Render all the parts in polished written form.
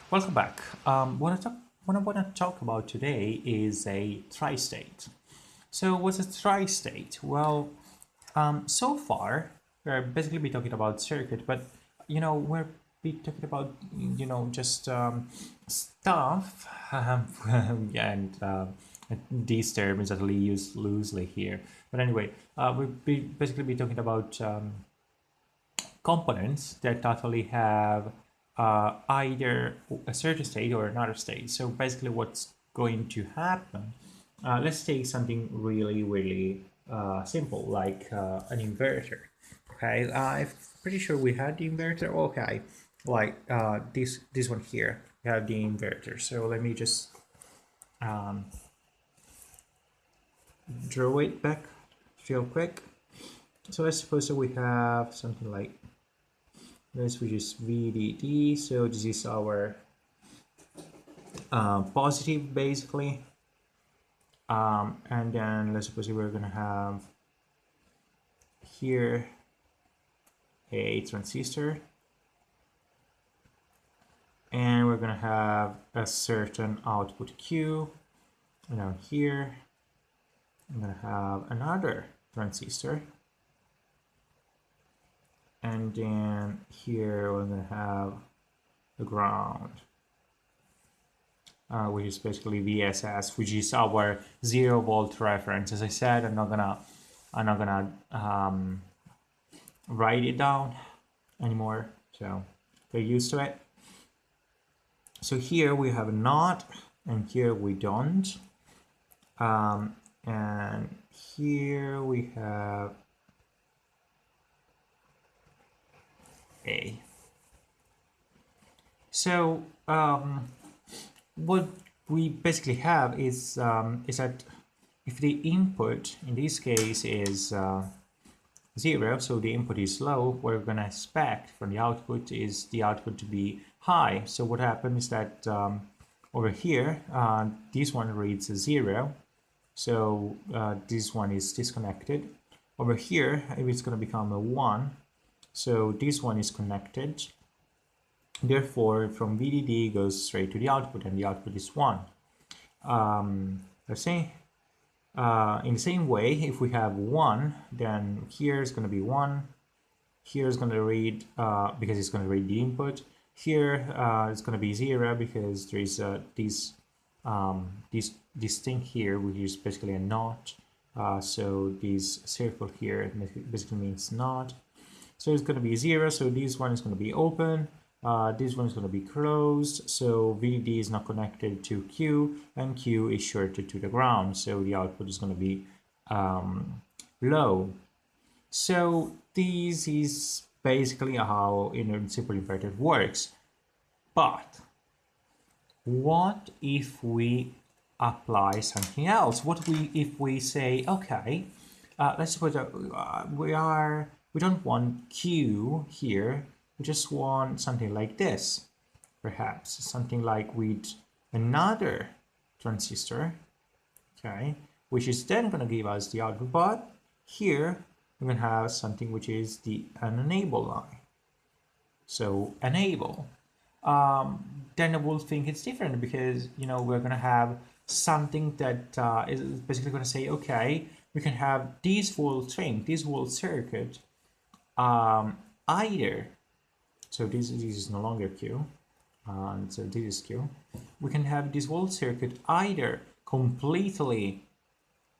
Welcome back. What I want to talk about today is a tri-state. So, what's a tri-state? Well, so far we're basically be talking about circuit, but we're be talking about just stuff, and these terms are used loosely here. But anyway, we'll be basically be talking about components that totally have either a certain state or another state. So basically what's going to happen, let's take something really simple like an inverter. Okay, I'm pretty sure we had the inverter. Okay, like this one here, we have the inverter. So let me just um, draw it back real quick. So I suppose that we have something like this, which is VDD. So this is our positive basically. And then let's suppose we're gonna have here a transistor, and we're gonna have a certain output Q. And down here, I'm gonna have another transistor, and then here we're gonna have the ground, which is basically VSS, which is our 0 volt reference. As I said, I'm not gonna write it down anymore, so get used to it. So here we have a not, and here we don't, and here we have a. So what we basically have is that if the input in this case is 0, so the input is low, what we're going to expect from the output is the output to be high. So what happens is that over here, this one reads 0, so this one is disconnected. Over here, it's going to become a 1, so this one is connected. Therefore, from VDD goes straight to the output, and the output is 1. Let's say in the same way, if we have 1, then here is going to be 1. Here is going to read, because it's going to read the input. Here it's going to be 0 because there is this thing here, which is basically a not. So this circle here basically means not. So it's going to be 0. So this one is going to be open. This one is going to be closed, so VDD is not connected to Q, and Q is shorted to the ground, so the output is going to be low. So this is basically how simple inverter works. But what if we apply something else? What if we say, okay, let's suppose that we don't want Q here. We just want something like this, perhaps something like with another transistor, okay, which is then going to give us the output. But here we're going to have something which is an enable line. So enable. Then I will think it's different because we're going to have something that is basically going to say, okay, we can have this whole thing, this whole circuit, either. So this is no longer Q, and so this is Q. We can have this whole circuit either completely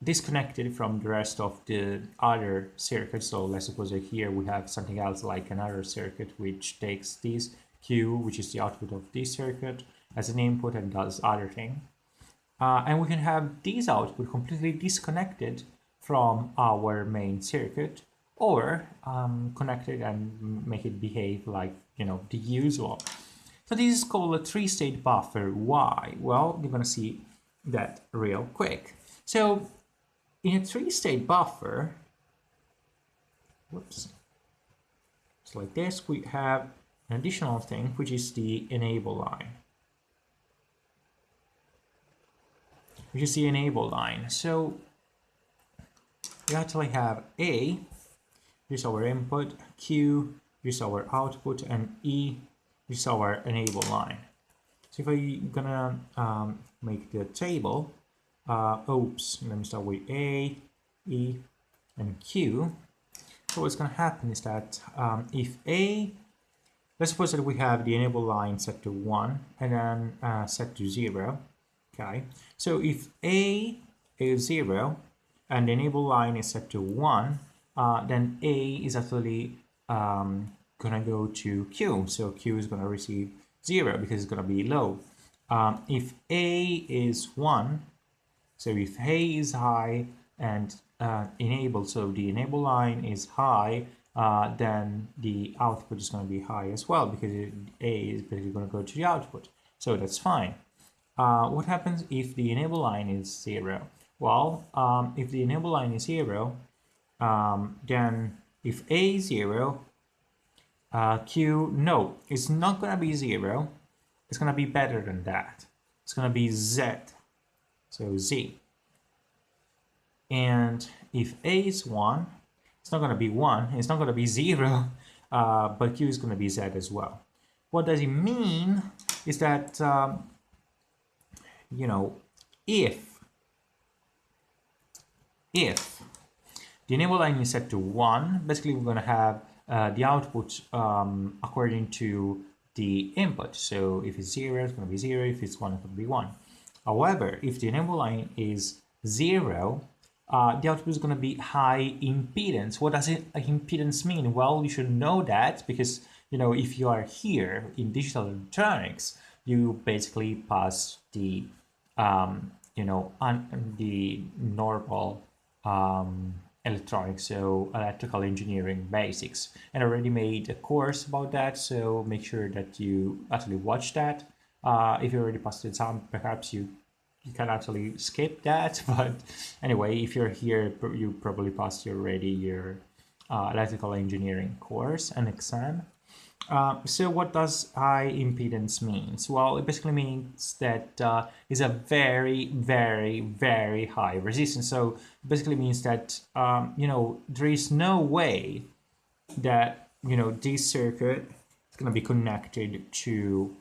disconnected from the rest of the other circuits. So let's suppose that here we have something else like another circuit which takes this Q, which is the output of this circuit, as an input and does other thing. And we can have this output completely disconnected from our main circuit, or connected and make it behave like the usual. So this is called a three-state buffer. Why? Well, you're gonna see that real quick. So in a three-state buffer, whoops, it's like this. We have an additional thing, which is the enable line. Which is the enable line. So we actually have A, this is our input, Q, this is our output, and E, this is our enable line. So if I'm gonna make the table, oops, let me start with A, E, and Q. So what's gonna happen is that if A, let's suppose that we have the enable line set to 1 and then set to 0. Okay, so if A is 0 and the enable line is set to 1, then A is actually gonna go to Q. So Q is gonna receive 0 because it's gonna be low. If A is 1, so if A is high and enabled, so the enable line is high, then the output is going to be high as well because A is basically going to go to the output. So that's fine. What happens if the enable line is 0? Well, if the enable line is 0, then if A is 0, Q, no, it's not going to be 0. It's going to be better than that. It's going to be Z, so Z. And if A is 1, it's not going to be 1, it's not going to be 0, but Q is going to be Z as well. What does it mean is that, you know, if the enable line is set to 1, basically we're going to have the output according to the input. So if it's 0, it's going to be 0. If it's 1, it's going to be 1. However, if the enable line is 0, the output is going to be high impedance. What does impedance mean? Well, you should know that because, you know, if you are here in digital electronics, you basically pass the, you know, the normal electronics, so electrical engineering basics. And I already made a course about that, so make sure that you actually watch that. If you already passed the exam, perhaps you can actually skip that, but anyway, if you're here, you probably passed already your electrical engineering course and exam. So what does high impedance means? Well, it basically means that it's a very, very, very high resistance. So it basically means that, you know, there is no way that, you know, this circuit is going to be connected to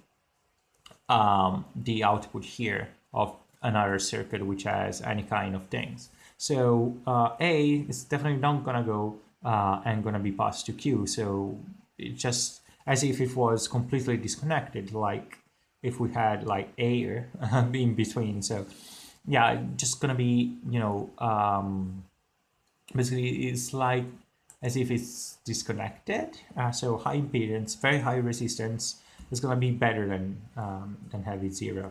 the output here of another circuit which has any kind of things. So A is definitely not going to go and going to be passed to Q. So it just as if it was completely disconnected, like if we had like air in between. So yeah, just gonna be, you know, basically it's like as if it's disconnected. So high impedance, very high resistance is gonna be better than having 0.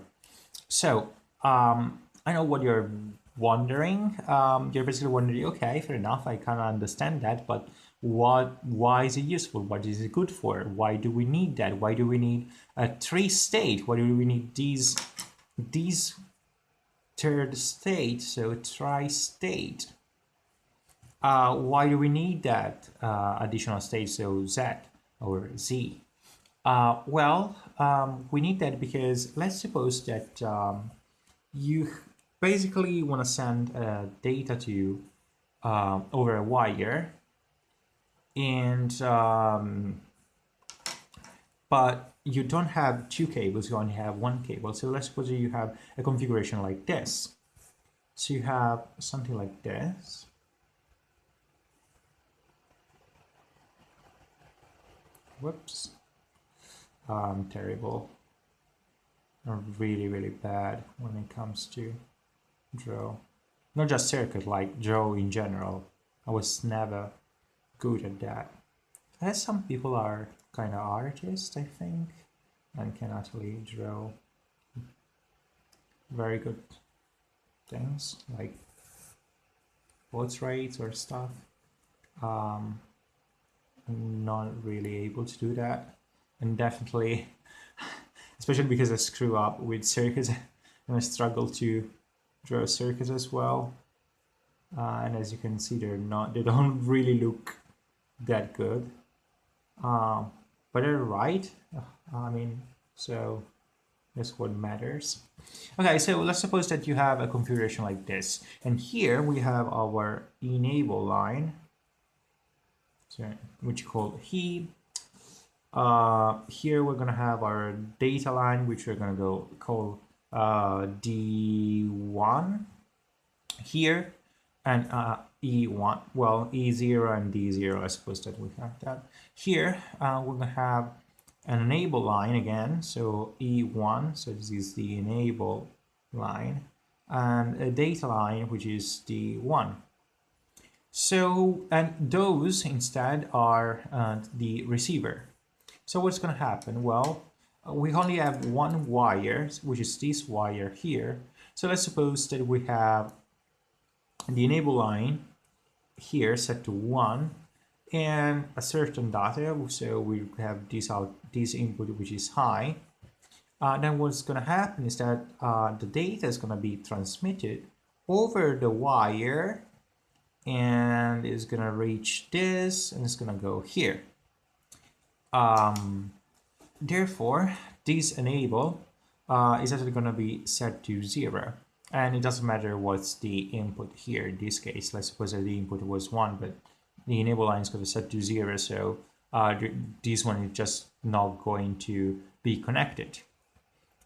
So I know what you're wondering. You're basically wondering, okay, fair enough, I kind of understand that, but why is it useful? What is it good for? Why do we need that? Why do we need a tri-state? Why do we need these third state, so tri-state? Why do we need that additional state, so Z or Z? Well, we need that because let's suppose that you basically want to send data to over a wire, and but you don't have 2 cables, you only have 1 cable. So let's suppose you have a configuration like this. So you have something like this. Whoops. Terrible. Really, really bad when it comes to draw. Not just circuit, like draw in general. I was never good at that. As some people are kind of artists, I think, and can actually draw very good things like portraits or stuff. I'm not really able to do that, and definitely, especially because I screw up with circuits and I struggle to draw circuits as well. And as you can see, they don't really look that good, but they're right. I mean, so that's what matters. Okay, so let's suppose that you have a configuration like this, and here we have our enable line, so which you call he, Here we're gonna have our data line, which we're gonna go call D1 here, and E1, well, E0 and D0, I suppose that we have that. Here, we're gonna have an enable line again, so E1, so this is the enable line, and a data line, which is D1. So, and those instead are the receiver. So what's going to happen? Well, we only have one wire, which is this wire here. So let's suppose that we have the enable line here set to 1 and a certain data. So we have this input, which is high. Then what's going to happen is that the data is going to be transmitted over the wire, and it's going to reach this, and it's going to go here. Therefore, this enable is actually going to be set to 0. And it doesn't matter what's the input here. In this case, let's suppose that the input was 1, but the enable line is going to set to 0. So this one is just not going to be connected.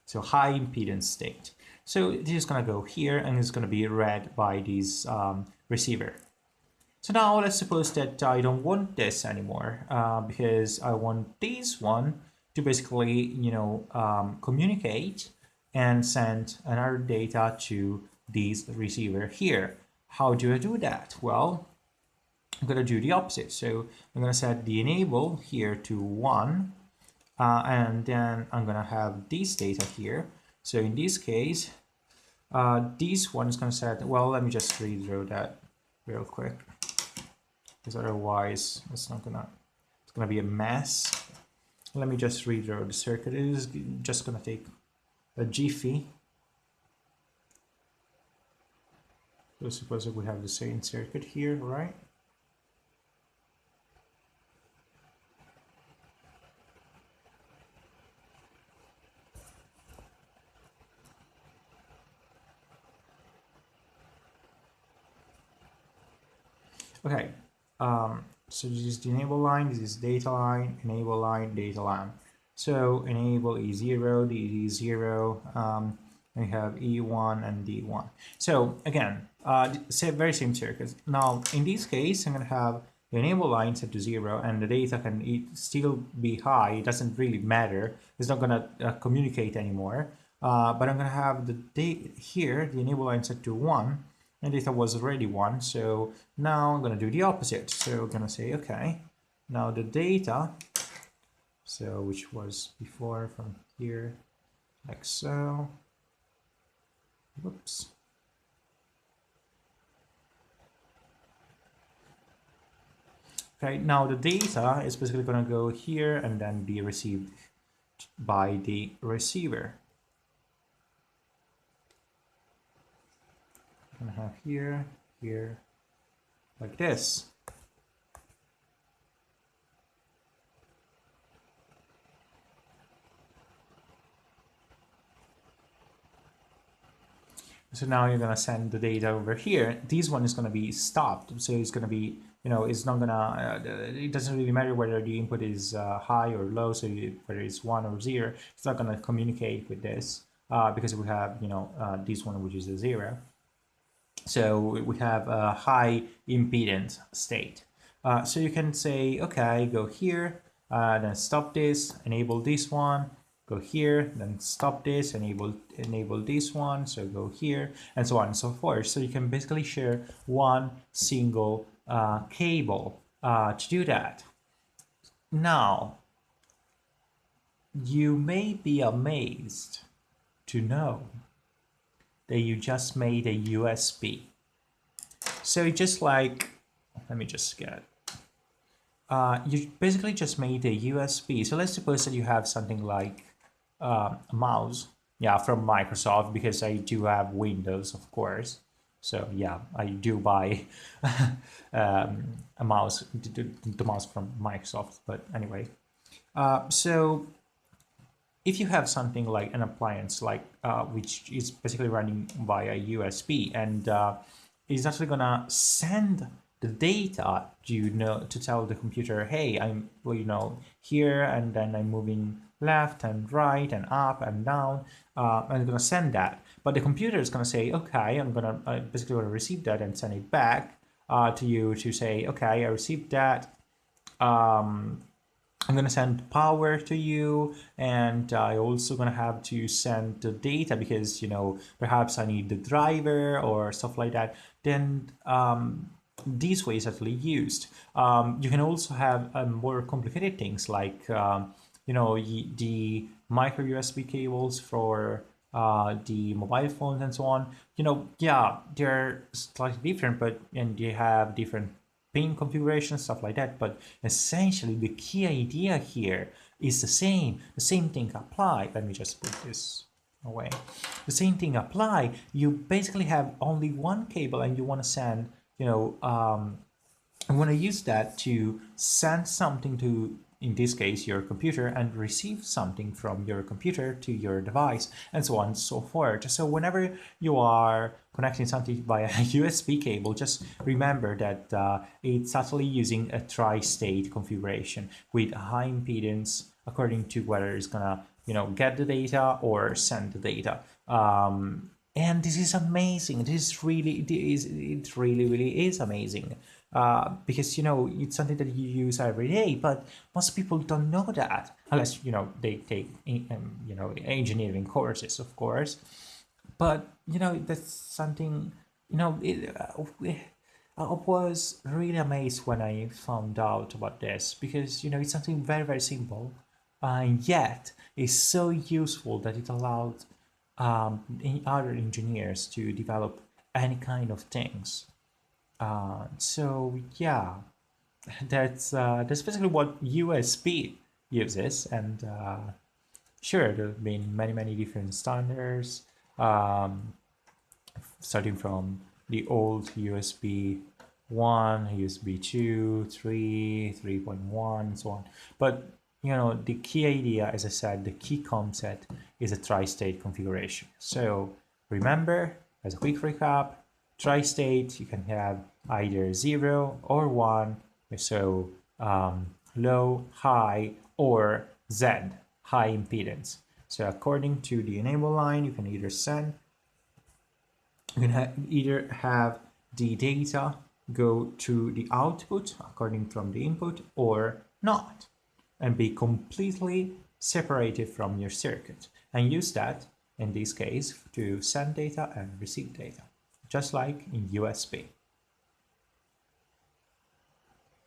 So high impedance state. So this is going to go here, and it's going to be read by this receiver. So now let's suppose that I don't want this anymore because I want this one to basically, you know, communicate and send another data to this receiver here. How do I do that? Well, I'm going to do the opposite. So I'm going to set the enable here to 1, and then I'm going to have this data here. So in this case, this one is going to set, well, let me just redraw that real quick, because otherwise it's gonna be a mess. Let me just redraw the circuit. It is just gonna take a jiffy. So suppose that we have the same circuit here, right? Okay, so this is the enable line, this is data line, enable line, data line. So enable E0, the E0, we have E1 and D1. So again, very same circuit. Now in this case, I'm going to have the enable line set to 0, and the data can still be high. It doesn't really matter. It's not going to communicate anymore. But I'm going to have the here, the enable line set to 1, and data was already 1. So now I'm going to do the opposite. So I'm going to say, okay, now the data, so which was before from here, like so. Whoops. Okay, now the data is basically going to go here and then be received by the receiver. I'm going to have here, here, like this. So now you're going to send the data over here. This one is going to be stopped. So it's going to be, you know, it's not going to, it doesn't really matter whether the input is high or low. So whether it's 1 or 0, it's not going to communicate with this because we have, you know, this one, which is a 0. So we have a high impedance state. So you can say, okay, go here, then stop this, enable this one, go here, then stop this, enable this one, so go here, and so on and so forth. So you can basically share one single cable to do that. Now, you may be amazed to know that you just made a USB. So just like, let me just get, you basically just made a USB. So let's suppose that you have something like a mouse, yeah, from Microsoft, because I do have Windows, of course. So yeah, I do buy a mouse, the mouse from Microsoft, but anyway. So if you have something like an appliance, like which is basically running via USB, and is actually gonna send the data to tell the computer, hey, I'm here, and then I'm moving left and right and up and down. I'm gonna send that, but the computer is gonna say, okay, I'm gonna basically gonna receive that and send it back to you to say, okay, I received that. I'm going to send power to you, and I also going to have to send the data because, perhaps I need the driver or stuff like that. Then these ways actually used. You can also have more complicated things like, the micro USB cables for the mobile phones and so on. Yeah, they're slightly different, and they have different pin configuration, stuff like that. But essentially, the key idea here is the same. The same thing apply. Let me just put this away. The same thing apply. You basically have only one cable, and you want to send, I want to use that to send something to, in this case, your computer, and receive something from your computer to your device, and so on and so forth. So whenever you are connecting something via a USB cable, just remember that it's actually using a tri-state configuration with a high impedance according to whether it's gonna, get the data or send the data. And this is amazing. It really is amazing. Because it's something that you use every day, but most people don't know that unless they take engineering courses, of course. But that's something. I was really amazed when I found out about this because it's something very, very simple, and yet it's so useful that it allowed other engineers to develop any kind of things. So yeah, that's basically what USB uses, and sure, there have been many different standards, starting from the old USB 1, USB 2, 3, 3.1, and so on. But the key idea, as I said, the key concept is a tri-state configuration. So remember, as a quick recap, tri-state, you can have either 0 or 1, so low, high, or Z, high impedance. So according to the enable line, you can either either have the data go to the output according from the input or not, and be completely separated from your circuit, and use that in this case to send data and receive data, just like in USB.